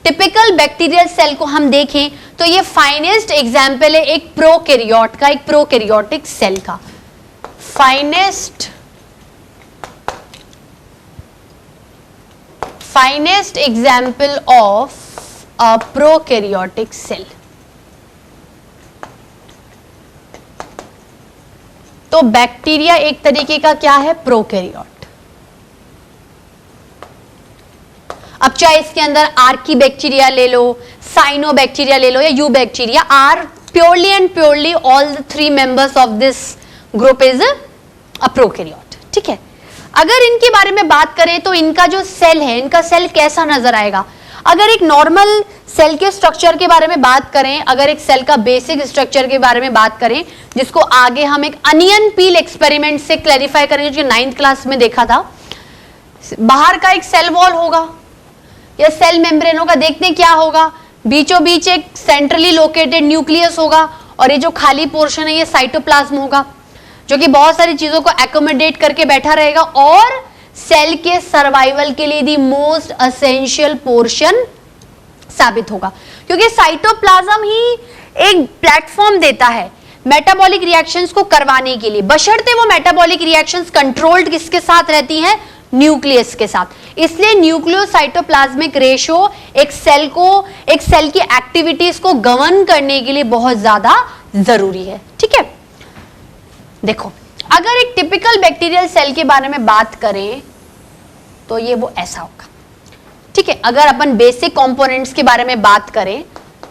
Typical bacterial cell को हम देखें तो ये फाइनेस्ट एग्जाम्पल है एक प्रोकैरियोट का, एक प्रोकैरियोटिक सेल का। Finest example of a prokaryotic cell. तो बैक्टीरिया एक तरीके का क्या है, प्रोकैरियोट। अब चाहे इसके अंदर आर्की बैक्टीरिया ले लो, साइनो बैक्टीरिया ले लो या eubacteria, are purely and purely all the 3 members of this group is a prokaryote. ठीक है, अगर इनके बारे में बात करें तो इनका जो सेल है, इनका सेल कैसा नजर आएगा। अगर एक नॉर्मल सेल के स्ट्रक्चर के बारे में बात करें, अगर एक सेल का बेसिक स्ट्रक्चर के बारे में बात करें, जिसको आगे हम एक अनियन पील एक्सपेरिमेंट से क्लैरिफाई करेंगे, जो 9th क्लास में देखा था। बाहर का एक सेल वॉल होगा या सेल मेम्ब्रेन होगा, देखते हैं क्या होगा। बीचों बीच एक सेंट्रली लोकेटेड न्यूक्लियस होगा और ये जो खाली पोर्शन है ये साइटोप्लाज्म होगा, जो कि बहुत सारी चीजों को एकोमोडेट करके बैठा रहेगा और सेल के सर्वाइवल के लिए दी मोस्ट एसेंशियल पोर्शन साबित होगा, क्योंकि साइटोप्लाज्म ही एक प्लेटफॉर्म देता है मेटाबॉलिक रिएक्शंस को करवाने के लिए, बशर्ते वो मेटाबॉलिक रिएक्शंस कंट्रोल्ड किसके साथ रहती हैं, न्यूक्लियस के साथ। इसलिए न्यूक्लियोसाइटोप्लाज्मिक रेशो एक सेल की एक्टिविटीज को गवर्न करने के लिए बहुत ज्यादा जरूरी है। ठीक है, देखो अगर एक टिपिकल बैक्टीरियल सेल के बारे में बात करें तो ये वो ऐसा होगा। ठीक है, अगर अपन बेसिक कंपोनेंट्स के बारे में बात करें,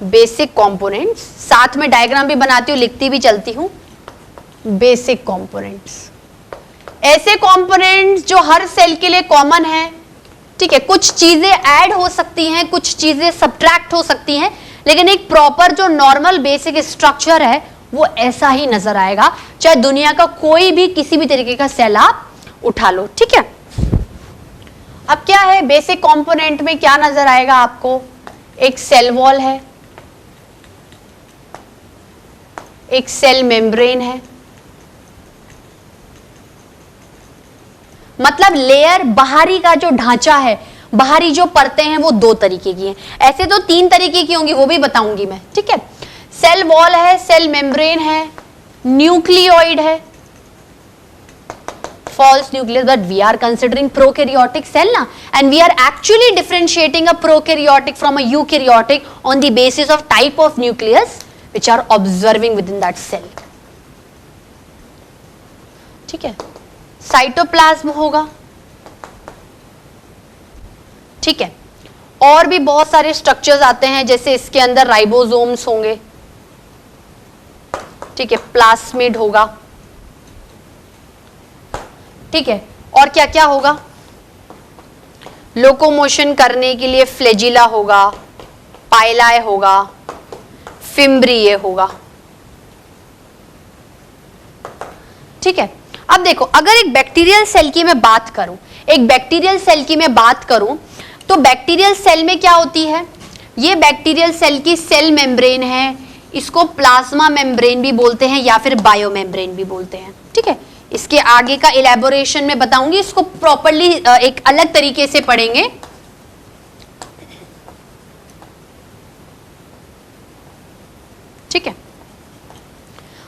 बेसिक कंपोनेंट्स, साथ में डायग्राम भी बनाती हूं, लिखती भी चलती हूं। बेसिक कंपोनेंट्स ऐसे कंपोनेंट्स जो हर सेल के लिए कॉमन है। ठीक है, कुछ चीजें ऐड हो सकती हैं, कुछ चीजें सब्ट्रैक्ट हो सकती हैं, लेकिन एक प्रॉपर जो नॉर्मल बेसिक स्ट्रक्चर है वो ऐसा ही नजर आएगा, चाहे दुनिया का कोई भी किसी भी तरीके का सेल आप उठा लो। ठीक है, अब क्या है बेसिक कंपोनेंट में, क्या नजर आएगा आपको, एक सेल वॉल है, एक सेल मेम्ब्रेन है। मतलब लेयर, बाहरी का जो ढांचा है, बाहरी जो परतें हैं वो 2 तरीके की हैं। ऐसे तो 3 तरीके की होंगी, वो भी बताऊंगी मैं। ठीक है, सेल वॉल है, सेल मेम्ब्रेन है, न्यूक्लियोइड है, false nucleus, but we are considering prokaryotic cell na, and we are actually differentiating a prokaryotic from a eukaryotic on the basis of type of nucleus which are observing within that cell. ठीक है, cytoplasm होगा। ठीक है, और भी बहुत सारे structures आते हैं, जैसे इसके अंदर राइबोसोम्स होंगे। ठीक है, प्लास्मिड होगा। ठीक है, और क्या क्या होगा, लोकोमोशन करने के लिए फ्लैजिला होगा, पाइलाए होगा, फिम्ब्रिए होगा। ठीक है, अब देखो अगर एक बैक्टीरियल सेल की मैं बात करूं, एक बैक्टीरियल सेल की मैं बात करूं तो बैक्टीरियल सेल में क्या होती है, ये बैक्टीरियल सेल की सेल मेम्ब्रेन है, इसको प्लाज्मा मेम्ब्रेन भी बोलते हैं या फिर बायो मेम्ब्रेन भी बोलते हैं। ठीक है, इसके आगे का इलेबोरेशन में बताऊंगी, इसको प्रॉपर्ली एक अलग तरीके से पढ़ेंगे। ठीक है,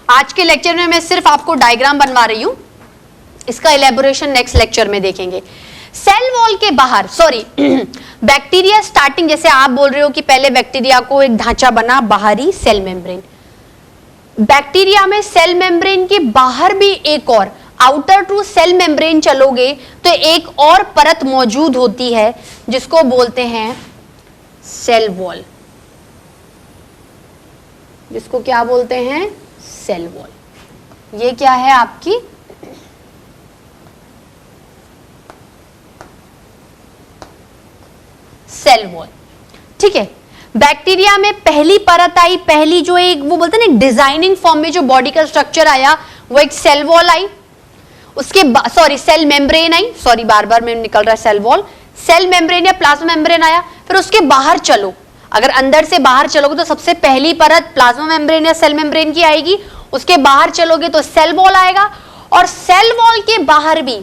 आज के लेक्चर में मैं सिर्फ आपको डायग्राम बनवा रही हूं, इसका इलेबोरेशन नेक्स्ट लेक्चर में देखेंगे। सेल वॉल के बाहर, सॉरी बैक्टीरिया स्टार्टिंग, जैसे आप बोल रहे हो कि पहले बैक्टीरिया को एक ढांचा बना, बाहरी सेल मेम्ब्रेन। बैक्टीरिया में सेल मेम्ब्रेन के बाहर भी एक और, आउटर टू सेल मेम्ब्रेन चलोगे तो एक और परत मौजूद होती है जिसको बोलते हैं सेल वॉल, जिसको क्या बोलते हैं, सेल वॉल। ये क्या है आपकी सेल वॉल। ठीक है, बैक्टीरिया में पहली परत आई, पहली जो एक वो बोलते हैं ना डिजाइनिंग फॉर्म में जो बॉडी का स्ट्रक्चर आया वो एक सेल वॉल आई, उसके सॉरी सेल मेम्ब्रेन आई, सॉरी बार बार में निकल रहा है सेल वॉल, सेल मेम्ब्रेन या प्लाज्मा मेम्ब्रेन आया। फिर उसके बाहर चलो, अगर अंदर से बाहर चलोगे तो सबसे पहली परत प्लाज्मा मेम्ब्रेन या सेल मेम्ब्रेन की आएगी, उसके बाहर चलोगे तो सेल वॉल आएगा, और सेल वॉल के बाहर भी,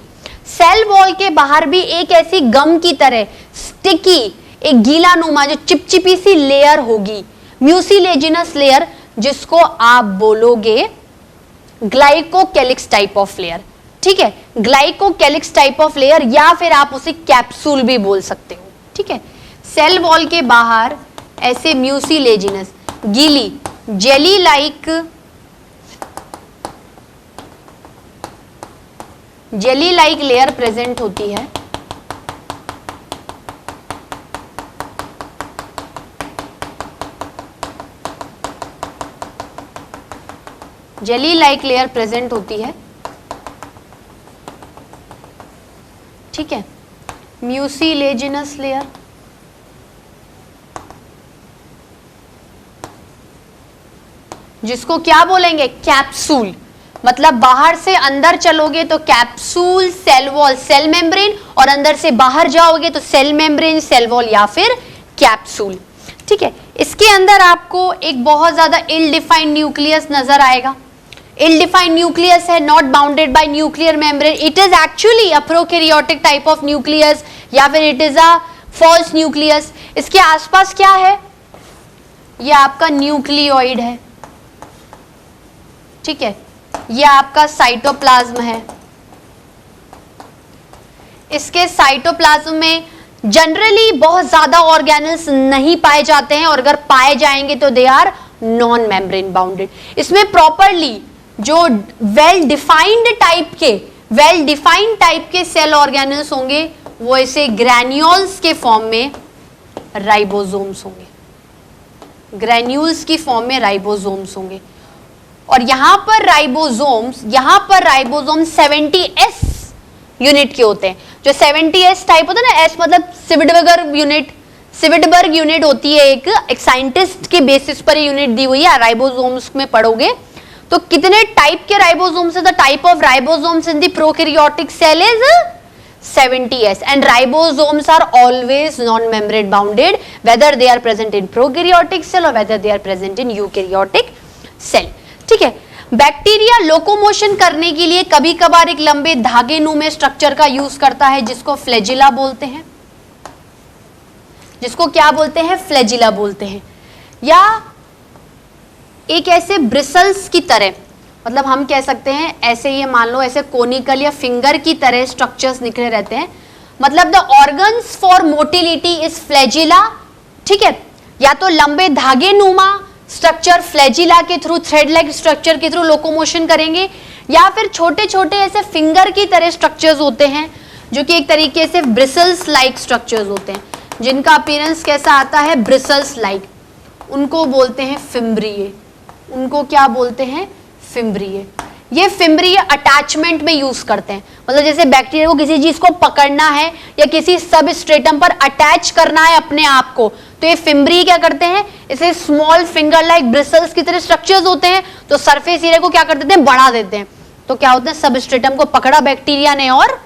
सेल वॉल के बाहर भी एक ऐसी गम की तरह स्टिकी एक गीला नुमा जो चिपचिपी सी लेयर होगी, म्यूसिलेजिनस लेयर, जिसको आप बोलोगे ग्लाइकोकेलिक्स टाइप ऑफ लेयर। ठीक है, ग्लाइकोकेलिक्स टाइप ऑफ लेयर, या फिर आप उसे कैप्सूल भी बोल सकते हो। ठीक है, सेल वॉल के बाहर ऐसे म्यूसिलेजिनस गीली जेली लाइक लेयर प्रेजेंट होती है। जेली लाइक लेयर प्रेजेंट होती है। ठीक है, म्यूसिलेजिनस लेयर, जिसको क्या बोलेंगे, कैप्सूल। मतलब बाहर से अंदर चलोगे तो capsule, cell wall, cell membrane, और अंदर से बाहर जाओगे तो सेल मेम्ब्रेन, सेल वॉल या फिर कैप्सूल। ठीक है, इसके अंदर आपको एक बहुत ज्यादा इल डिफाइंड न्यूक्लियस नजर आएगा। इल डिफाइंड न्यूक्लियस है, not bounded by nuclear membrane, it is actually a prokaryotic type of nucleus, या फिर it is a false nucleus. इसके आसपास क्या है, ये आपका न्यूक्लियोइड है। ठीक है, ये आपका साइटोप्लाज्म है। इसके साइटोप्लाज्म में जनरली बहुत ज्यादा ऑर्गेनल्स नहीं पाए जाते हैं, और अगर पाए जाएंगे तो they are non membrane bounded. इसमें प्रॉपरली जो वेल डिफाइंड टाइप के सेल ऑर्गेनल्स होंगे वो ऐसे ग्रैन्यूल्स के फॉर्म में राइबोसोम्स होंगे। ग्रैन्यूल्स की फॉर्म में राइबोसोम्स होंगे। और यहां पर राइबोसोम्स 70S यूनिट के होते हैं। जो 70S टाइप होता है ना, एस मतलब सिविडबर्ग यूनिट होती है, एक साइंटिस्ट के बेसिस पर यूनिट दी हुई है। राइबोसोम्स में पढ़ोगे तो कितने टाइप के राइबोसोम्स है, the type of ribosomes in the prokaryotic cell is 70S, and ribosomes are always non-membrane bounded, whether they are present in prokaryotic cell or whether they are present in eukaryotic cell. ठीक है, bacteria locomotion करने के लिए कभी कभार एक लंबे धागे नुमे स्ट्रक्चर का यूज करता है, जिसको फ्लैजिला बोलते हैं। जिसको क्या बोलते हैं, फ्लैजिला बोलते हैं। या एक ऐसे ब्रिसल्स की तरह, मतलब हम कह सकते हैं ऐसे, ये मान लो ऐसे कोनिकल या फिंगर की तरह स्ट्रक्चर्स निकले रहते हैं। मतलब the organs for motility is flagella. ठीक है, या तो लंबे धागे नुमा स्ट्रक्चर फ्लैजिला के थ्रू, थ्रेड लाइक स्ट्रक्चर के थ्रू लोकोमोशन करेंगे, या फिर छोटे छोटे ऐसे फिंगर की तरह स्ट्रक्चर्स होते हैं जो कि एक तरीके से ब्रिसल्स लाइक स्ट्रक्चर्स होते हैं, जिनका अपीयरेंस कैसा आता है, ब्रिसल्स लाइक। उनको बोलते हैं फिम्ब्रिये। उनको क्या बोलते हैं, फिम्ब्रिये। ये फिम्ब्रिये अटैचमेंट में यूज करते हैं। मतलब जैसे बैक्टीरिया को किसी चीज को पकड़ना है या किसी सबस्ट्रेटम पर अटैच करना है अपने आप को, तो ये फिम्ब्रिये क्या करते हैं, इसे स्मॉल फिंगर लाइक ब्रिसल्स की तरह स्ट्रक्चर्स होते हैं, तो सरफेस एरिया को क्या कर देते हैं, बढ़ा देते हैं। तो क्या होता है, सबस्ट्रेटम को पकड़ा बैक्टीरिया ने और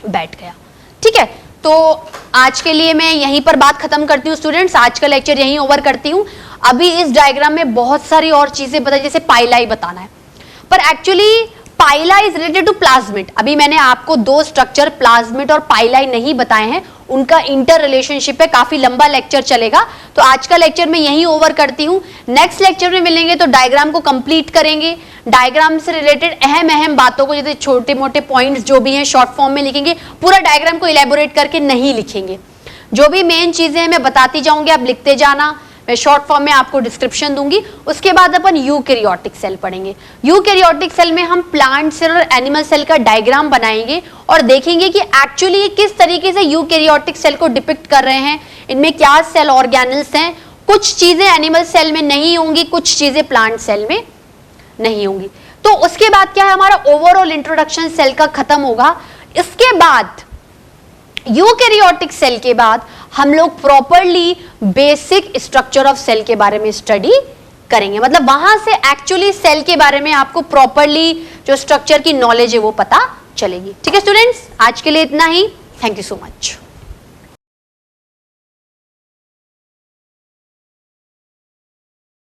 बैठ गया। ठीक है, तो आज के लिए मैं यहीं पर बात खत्म करती हूँ स्टूडेंट्स। आज का लेक्चर यहीं ओवर करती हूँ। अभी इस डायग्राम में बहुत सारी और चीजें बताई, जैसे पाइलाई बताना है, पर actually pili is related to plasmid. अभी मैंने आपको दो स्ट्रक्चर प्लाज्मिड और पाइलाई नहीं बताए हैं, उनका इंटर रिलेशनशिप है, काफी लंबा लेक्चर चलेगा। तो आज का लेक्चर मैं यहीं ओवर करती हूँ। नेक्स्ट लेक्चर में मिलेंगे तो डायग्राम को कंप्लीट करेंगे। डायग्राम से रिलेटेड अहम बातों को, जैसे छोटे मोटे पॉइंट्स जो भी हैं शॉर्ट फॉर्म में लिखेंगे, पूरा डायग्राम को इलेबोरेट करके नहीं लिखेंगे। जो भी मेन चीजें हैं मैं बताती जाऊंगी, आप लिखते जाना। मैं शॉर्ट फॉर्म में आपको डिस्क्रिप्शन दूंगी। उसके बाद अपन यूकैरियोटिक सेल पढ़ेंगे। यूकैरियोटिक सेल में हम प्लांट सेल और एनिमल सेल का डायग्राम बनाएंगे और देखेंगे कि एक्चुअली ये किस तरीके से यूकैरियोटिक सेल को डिपिक्ट कर रहे हैं, इनमें क्या सेल ऑर्गेनल्स हैं। कुछ चीजें एनिमल सेल में नहीं होंगी, कुछ चीजें प्लांट सेल में नहीं होंगी। तो उसके बाद क्या है, हमारा ओवरऑल इंट्रोडक्शन सेल का खत्म होगा। इसके बाद यूकैरियोटिक सेल के बाद हम लोग properly basic structure of cell के बारे में स्टडी करेंगे। मतलब वहां से एक्चुअली सेल के बारे में आपको प्रॉपरली जो स्ट्रक्चर की नॉलेज है वो पता चलेगी। ठीक है स्टूडेंट्स, आज के लिए इतना ही। Thank you so much.